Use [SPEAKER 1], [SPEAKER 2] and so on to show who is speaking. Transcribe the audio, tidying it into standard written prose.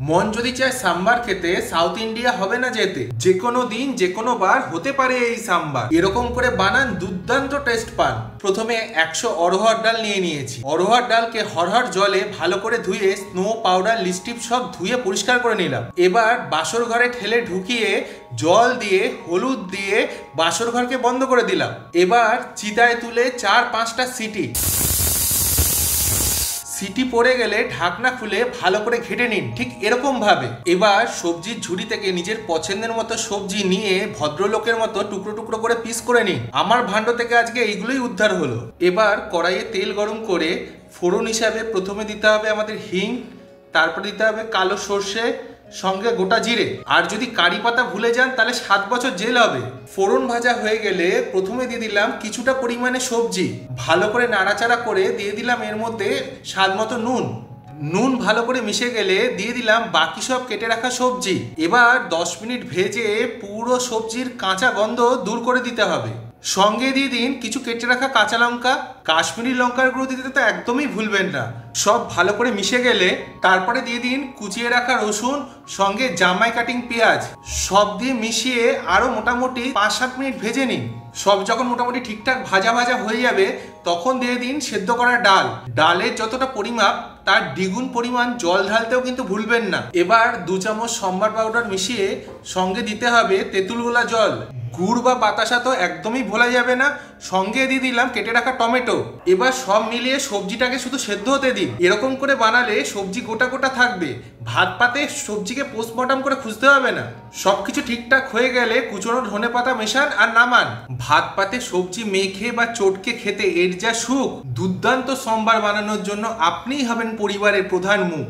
[SPEAKER 1] মন যদি চায় সাম্বার খেতে, সাউথ ইন্ডিয়া হবে না যেতে। যে কোনো দিন যে কোনো বার হতে পারে এই সাম্বার। এরকম করে বানান, দুর্দান্ত টেস্ট পান। প্রথমে 100 অরহর ডাল নিয়ে নিয়েছি। অরহর ডালকে হরহর জলে ভালো করে ধুয়ে স্নো পাউডার লিস্টিপ সব ধুয়ে পরিষ্কার করে নিলাম। এবার বাসর ঘরে ঠেলে ঢুকিয়ে জল দিয়ে হলুদ দিয়ে বাসর ঘরকে বন্ধ করে দিলাম। এবার চিতায় তুলে 4-5টা সিটি পড়ে গেলে ঢাকনা খুলে ভালো করে ঘেটে নিন, ঠিক এরকম ভাবে। এবার সবজির ঝুড়ি থেকে নিজের পছন্দের মতো সবজি নিয়ে ভদ্রলোকের মতো টুকরো টুকরো করে পিস করে নিন। আমার ভাণ্ড থেকে আজকে এইগুলোই উদ্ধার হলো। এবার কড়াইয়ে তেল গরম করে ফোড়ন হিসাবে প্রথমে দিতে হবে আমাদের হিং, তারপর দিতে হবে কালো সর্ষে, সঙ্গে গোটা জিরে। আর যদি কারি পাতা ভুলে যান তাহলে 7 বছর জেল হবে। ফোড়ন ভাজা হয়ে গেলে প্রথমে দিয়ে দিলাম কিছুটা পরিমাণে সবজি, ভালো করে নাড়াচাড়া করে দিয়ে দিলাম এর মধ্যে স্বাদ মতো নুন ভালো করে মিশে গেলে দিয়ে দিলাম বাকি সব কেটে রাখা সবজি। এবার 10 মিনিট ভেজে পুরো সবজির কাঁচা গন্ধ দূর করে দিতে হবে। সঙ্গে দিয়ে দিন কিছু কেটে রাখা কাঁচা লঙ্কা, কাশ্মীরি লঙ্কার গুঁড়ো দিতে তো একদমই ভুলবেন না। সব ভালো করে মিশে গেলে তারপরে দিয়ে দিন কুচিয়ে রাখা রসুন, সঙ্গে জামাই কাটিং পেঁয়াজ, সব দিয়ে মিশিয়ে আরো মোটামুটি 5-7 মিনিট ভেজে নিন। সব যখন মোটামুটি ঠিকঠাক ভাজা ভাজা হয়ে যাবে তখন দিয়ে দিন সেদ্ধ করা ডাল। ডালের যতটা পরিমাপ তার দ্বিগুণ পরিমাণ জল ঢালতেও কিন্তু ভুলবেন না। এবার 2 চামচ সম্বার পাউডার মিশিয়ে সঙ্গে দিতে হবে তেঁতুল গোলা জল। গুড় বা বাতাসা তো একদমই ভোলা যাবে না। সঙ্গে দিয়ে দিলাম কেটে রাখা টমেটো। এবার সব মিলিয়ে সবজিটাকে শুধু সেদ্ধ হতে দিন। এরকম করে বানালে সবজি গোটা গোটা থাকবে, ভাত পাতে সবজিকে পোস্টমর্টম করে খুঁজতে হবে না। সবকিছু ঠিকঠাক হয়ে গেলে কুচনো ধনেপাতা মেশান আর নামান। ভাত পাতে সবজি মেখে বা চটকে খেতে এর যা সুখ, দুর্দান্ত সম্বার বানানোর জন্য আপনিই হবেন পরিবারের প্রধান মুখ।